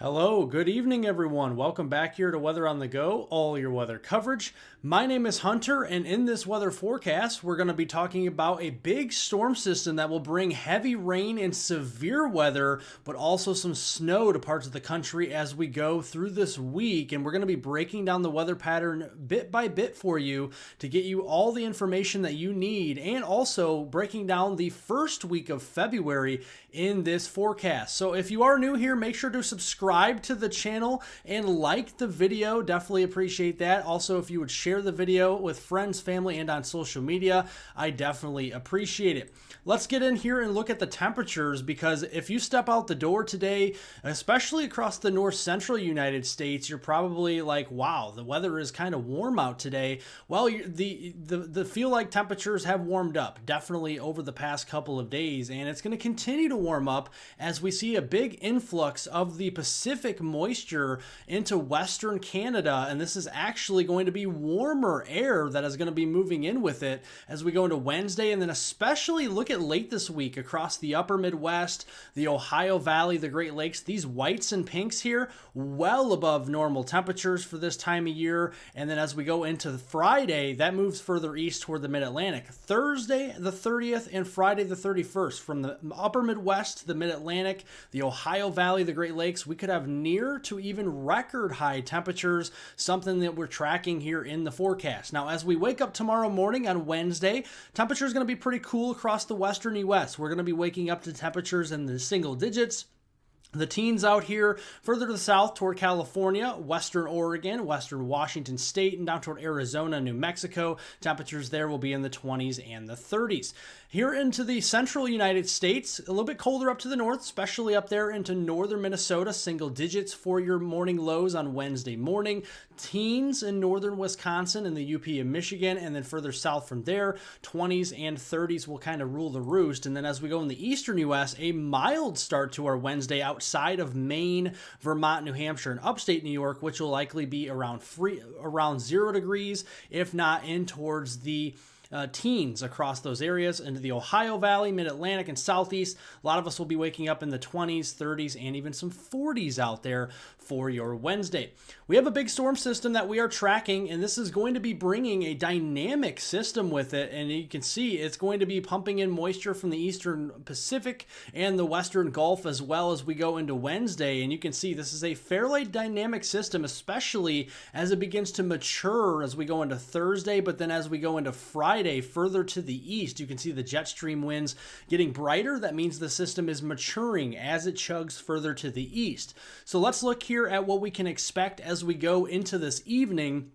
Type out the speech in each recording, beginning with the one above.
Hello, good evening, everyone. Welcome back here to Weather on the Go, all your weather coverage. My name is Hunter, and in this weather forecast, we're going to be talking about a big storm system that will bring heavy rain and severe weather, but also some snow to parts of the country as we go through this week. And we're going to be breaking down the weather pattern bit by bit for you to get you all the information that you need, and also breaking down the first week of February in this forecast. So if you are new here, make sure to subscribe to the channel and like the video. Definitely appreciate that. Also, if you would share the video with friends, family, and on social media, I definitely appreciate it. Let's get in here and look at the temperatures, because if you step out the door today, especially across the north central United States, you're probably like, wow, the weather is kind of warm out today. Well, the feel like temperatures have warmed up definitely over the past couple of days, and it's going to continue to warm up as we see a big influx of the Pacific moisture into Western Canada, and this is actually going to be warmer air that is going to be moving in with it as we go into Wednesday, and then especially look at late this week across the upper Midwest, the Ohio Valley, the Great Lakes. These whites and pinks here, well above normal temperatures for this time of year. And then as we go into Friday, that moves further east toward the Mid-Atlantic. Thursday the 30th and Friday the 31st, from the upper Midwest to the Mid-Atlantic, the Ohio Valley, the Great Lakes, we could have near to even record high temperatures, something that we're tracking here in the forecast. Now, as we wake up tomorrow morning on Wednesday, temperature is going to be pretty cool across the western U.S. We're going to be waking up to temperatures in the single digits. The teens out here further to the south toward California, western Oregon, western Washington State, and down toward Arizona, New Mexico. Temperatures there will be in the 20s and the 30s. Here into the central United States, a little bit colder up to the north, especially up there into northern Minnesota, single digits for your morning lows on Wednesday morning. Teens in northern Wisconsin and the UP of Michigan, and then further south from there, 20s and 30s will kind of rule the roost. And then as we go in the eastern U.S., a mild start to our Wednesday outside of Maine, Vermont, New Hampshire, and upstate New York, which will likely be around 0 degrees, if not in towards the teens across those areas. Into the Ohio Valley, Mid-Atlantic, and Southeast, a lot of us will be waking up in the 20s, 30s, and even some 40s out there for your Wednesday. We have a big storm system that we are tracking, and this is going to be bringing a dynamic system with it, and you can see it's going to be pumping in moisture from the eastern Pacific and the western Gulf as well as we go into Wednesday. And you can see this is a fairly dynamic system, especially as it begins to mature as we go into Thursday, but then as we go into Friday further to the east, you can see the jet stream winds getting brighter. That means the system is maturing as it chugs further to the east. So let's look here at what we can expect as we go into this evening.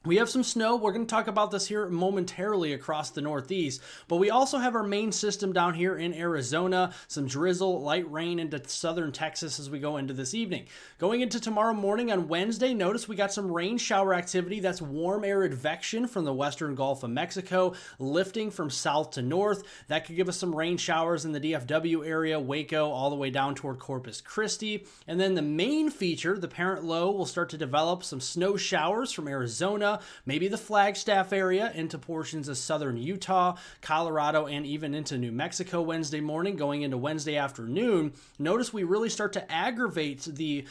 We have some snow. We're going to talk about this here momentarily across the Northeast, but we also have our main system down here in Arizona, some drizzle, light rain into southern Texas as we go into this evening. Going into tomorrow morning on Wednesday, notice we got some rain shower activity. That's warm air advection from the western Gulf of Mexico, lifting from south to north. That could give us some rain showers in the DFW area, Waco, all the way down toward Corpus Christi. And then the main feature, the parent low, will start to develop some snow showers from Arizona, maybe the Flagstaff area, into portions of southern Utah, Colorado, and even into New Mexico Wednesday morning. Going into Wednesday afternoon, notice we really start to aggravate the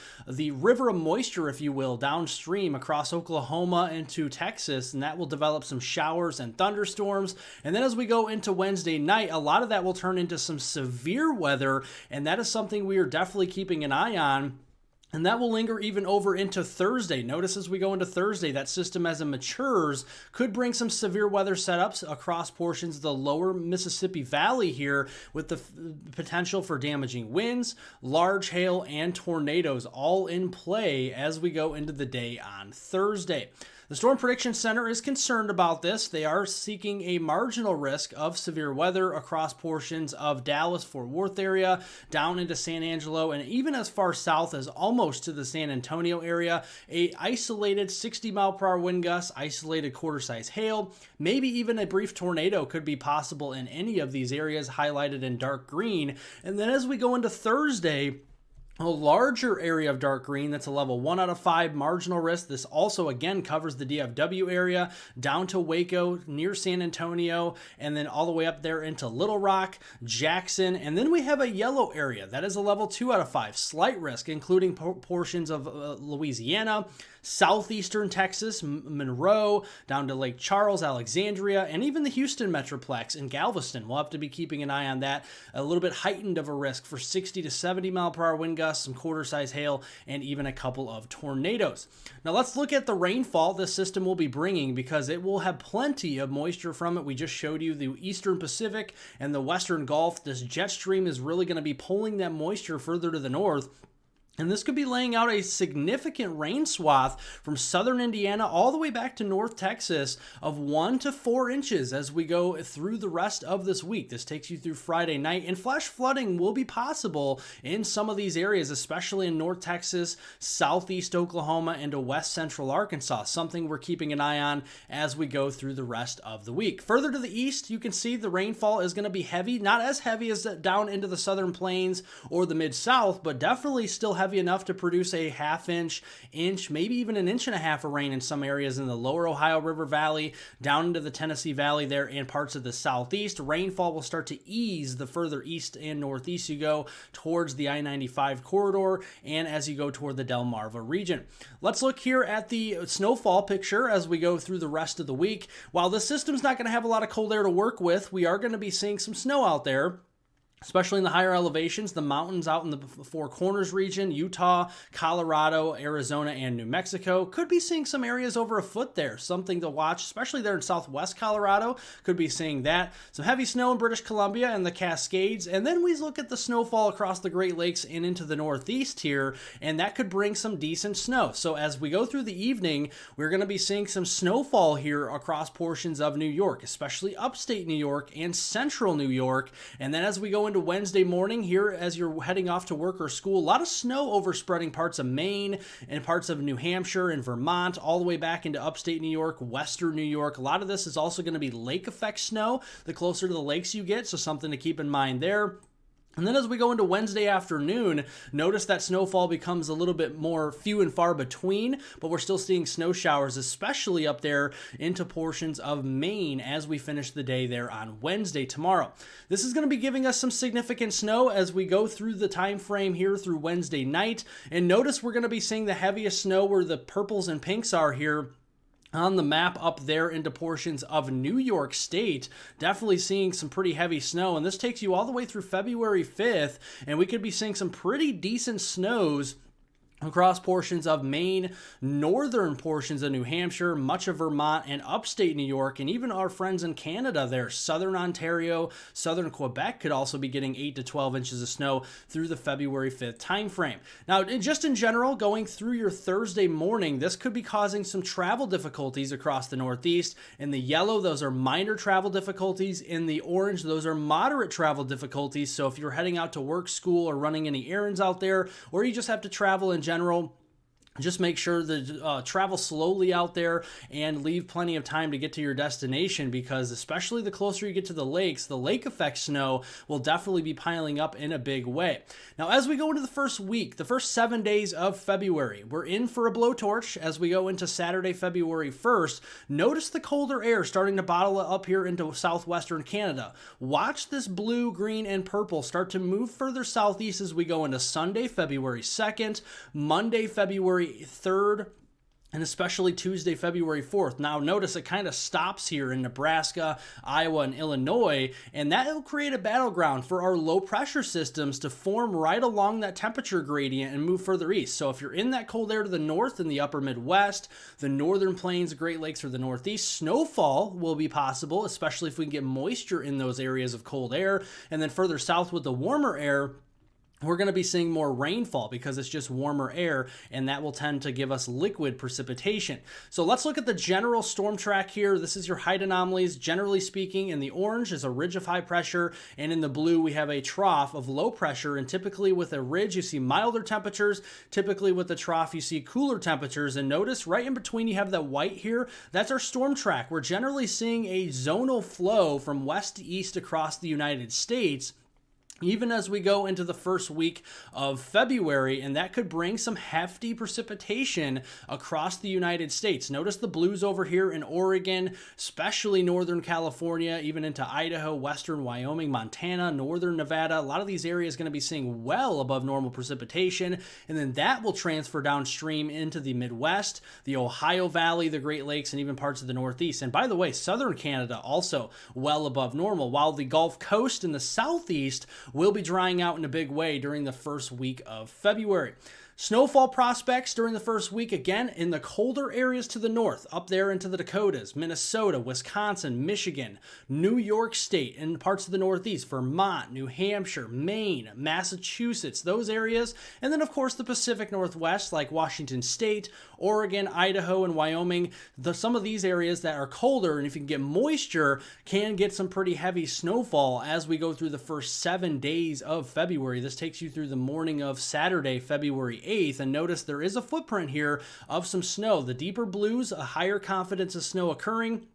river of moisture, if you will, downstream across Oklahoma into Texas, and that will develop some showers and thunderstorms. And then as we go into Wednesday night, a lot of that will turn into some severe weather, and that is something we are definitely keeping an eye on. And that will linger even over into Thursday. Notice as we go into Thursday, that system as it matures could bring some severe weather setups across portions of the lower Mississippi Valley here, with the potential for damaging winds, large hail, and tornadoes all in play as we go into the day on Thursday. The Storm Prediction Center is concerned about this. They are seeking a marginal risk of severe weather across portions of Dallas, Fort Worth area, down into San Angelo, and even as far south as almost to the San Antonio area. A isolated 60-mile-per-hour wind gusts, isolated quarter-size hail, maybe even a brief tornado could be possible in any of these areas highlighted in dark green. And then as we go into Thursday, A larger area of dark green, that's a level 1 out of 5 marginal risk. This also again covers the DFW area down to Waco, near San Antonio, and then all the way up there into Little Rock, Jackson. And then we have a yellow area that is a level 2 out of 5, slight risk, including portions of Louisiana, southeastern Texas, Monroe, down to Lake Charles, Alexandria, and even the Houston Metroplex in Galveston. We'll have to be keeping an eye on that. A little bit heightened of a risk for 60 to 70 mile per hour wind gusts, some quarter-size hail, and even a couple of tornadoes. Now let's look at the rainfall this system will be bringing, because it will have plenty of moisture from it. We just showed you the Eastern Pacific and the Western Gulf. This jet stream is really going to be pulling that moisture further to the north. And this could be laying out a significant rain swath from southern Indiana all the way back to North Texas of 1 to 4 inches as we go through the rest of this week. This takes you through Friday night, and flash flooding will be possible in some of these areas, especially in North Texas, southeast Oklahoma, and to west central Arkansas, something we're keeping an eye on as we go through the rest of the week. Further to the east, you can see the rainfall is going to be heavy, not as heavy as down into the southern plains or the mid-south, but definitely still heavy enough to produce a half-inch, maybe even an inch and a half of rain in some areas in the lower Ohio River Valley, down into the Tennessee Valley there, and parts of the southeast. Rainfall will start to ease the further east and northeast you go towards the I-95 corridor and as you go toward the Delmarva region. Let's look here at the snowfall picture as we go through the rest of the week. While the system's not going to have a lot of cold air to work with, we are going to be seeing some snow out there, especially in the higher elevations, the mountains out in the Four Corners region, Utah, Colorado, Arizona, and New Mexico. Could be seeing some areas over a foot there, something to watch, especially there in southwest Colorado. Could be seeing that. Some heavy snow in British Columbia and the Cascades. And then we look at the snowfall across the Great Lakes and into the northeast here, and that could bring some decent snow. So as we go through the evening, we're going to be seeing some snowfall here across portions of New York, especially upstate New York and central New York. And then as we go into Wednesday morning here as you're heading off to work or school, a lot of snow overspreading parts of Maine and parts of New Hampshire and Vermont, all the way back into upstate New York, western New York. A lot of this is also going to be lake effect snow the closer to the lakes you get, so something to keep in mind there. And then as we go into Wednesday afternoon, notice that snowfall becomes a little bit more few and far between, but we're still seeing snow showers, especially up there into portions of Maine as we finish the day there on Wednesday tomorrow. This is going to be giving us some significant snow as we go through the time frame here through Wednesday night. And notice we're going to be seeing the heaviest snow where the purples and pinks are here on the map up there into portions of New York State. Definitely seeing some pretty heavy snow, and this takes you all the way through February 5th, and we could be seeing some pretty decent snows across portions of Maine, northern portions of New Hampshire, much of Vermont, and upstate New York, and even our friends in Canada there. Southern Ontario, southern Quebec could also be getting 8 to 12 inches of snow through the February 5th timeframe. Now, just in general, going through your Thursday morning, this could be causing some travel difficulties across the Northeast. In the yellow, those are minor travel difficulties. In the orange, those are moderate travel difficulties. So if you're heading out to work, school, or running any errands out there, or you just have to travel in general, just make sure to travel slowly out there and leave plenty of time to get to your destination, because especially the closer you get to the lakes, the lake effect snow will definitely be piling up in a big way. Now, as we go into the first week, the first 7 days of February, we're in for a blowtorch as we go into Saturday, February 1st. Notice the colder air starting to bottle up here into southwestern Canada. Watch this blue, green, and purple start to move further southeast as we go into Sunday, February 2nd, Monday, February 3rd, and especially Tuesday, February 4th. Now, notice it kind of stops here in Nebraska, Iowa, and Illinois, and that will create a battleground for our low pressure systems to form right along that temperature gradient and move further east. So if you're in that cold air to the north in the upper Midwest, the northern plains, Great Lakes, or the Northeast, snowfall will be possible, especially if we can get moisture in those areas of cold air. And then further south with the warmer air, we're going to be seeing more rainfall because it's just warmer air, and that will tend to give us liquid precipitation. So let's look at the general storm track here. This is your height anomalies. Generally speaking, in the orange is a ridge of high pressure, and in the blue we have a trough of low pressure. And typically with a ridge you see milder temperatures. Typically with the trough you see cooler temperatures. And notice right in between you have that white here. That's our storm track. We're generally seeing a zonal flow from west to east across the United States. even as we go into the first week of February, and that could bring some hefty precipitation across the United States. Notice the blues over here in Oregon, especially Northern California, even into Idaho, Western Wyoming, Montana, Northern Nevada. A lot of these areas going to be seeing well above normal precipitation, and then that will transfer downstream into the Midwest, the Ohio Valley, the Great Lakes, and even parts of the Northeast. And by the way, Southern Canada also well above normal, while the Gulf Coast and the Southeast will be drying out in a big way during the first week of February. Snowfall prospects during the first week, again, in the colder areas to the north, up there into the Dakotas, Minnesota, Wisconsin, Michigan, New York State, and parts of the Northeast, Vermont, New Hampshire, Maine, Massachusetts, those areas. And then, of course, the Pacific Northwest, like Washington State, Oregon, Idaho, and Wyoming. Some of these areas that are colder, and if you can get moisture, can get some pretty heavy snowfall as we go through the first 7 days of February. This takes you through the morning of Saturday, February 8th, and notice there is a footprint here of some snow. The deeper blues, a higher confidence of snow occurring.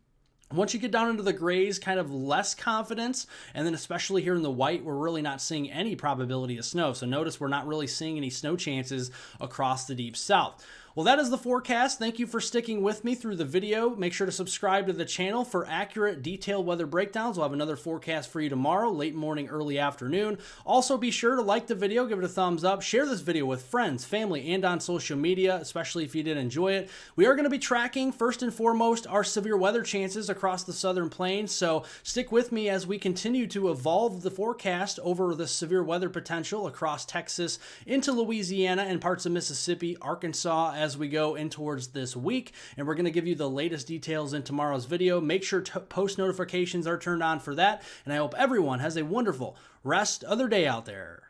Once you get down into the grays, kind of less confidence, and then especially here in the white, we're really not seeing any probability of snow. So notice we're not really seeing any snow chances across the deep south. Well, that is the forecast. Thank you for sticking with me through the video. Make sure to subscribe to the channel for accurate, detailed weather breakdowns. We'll have another forecast for you tomorrow, late morning, early afternoon. Also, be sure to like the video, give it a thumbs up, share this video with friends, family, and on social media, especially if you did enjoy it. We are going to be tracking, first and foremost, our severe weather chances across the southern plains, so stick with me as we continue to evolve the forecast over the severe weather potential across Texas, into Louisiana, and parts of Mississippi, Arkansas, as we go in towards this week. And we're going to give you the latest details in tomorrow's video. Make sure post notifications are turned on for that. And I hope everyone has a wonderful rest of their day out there.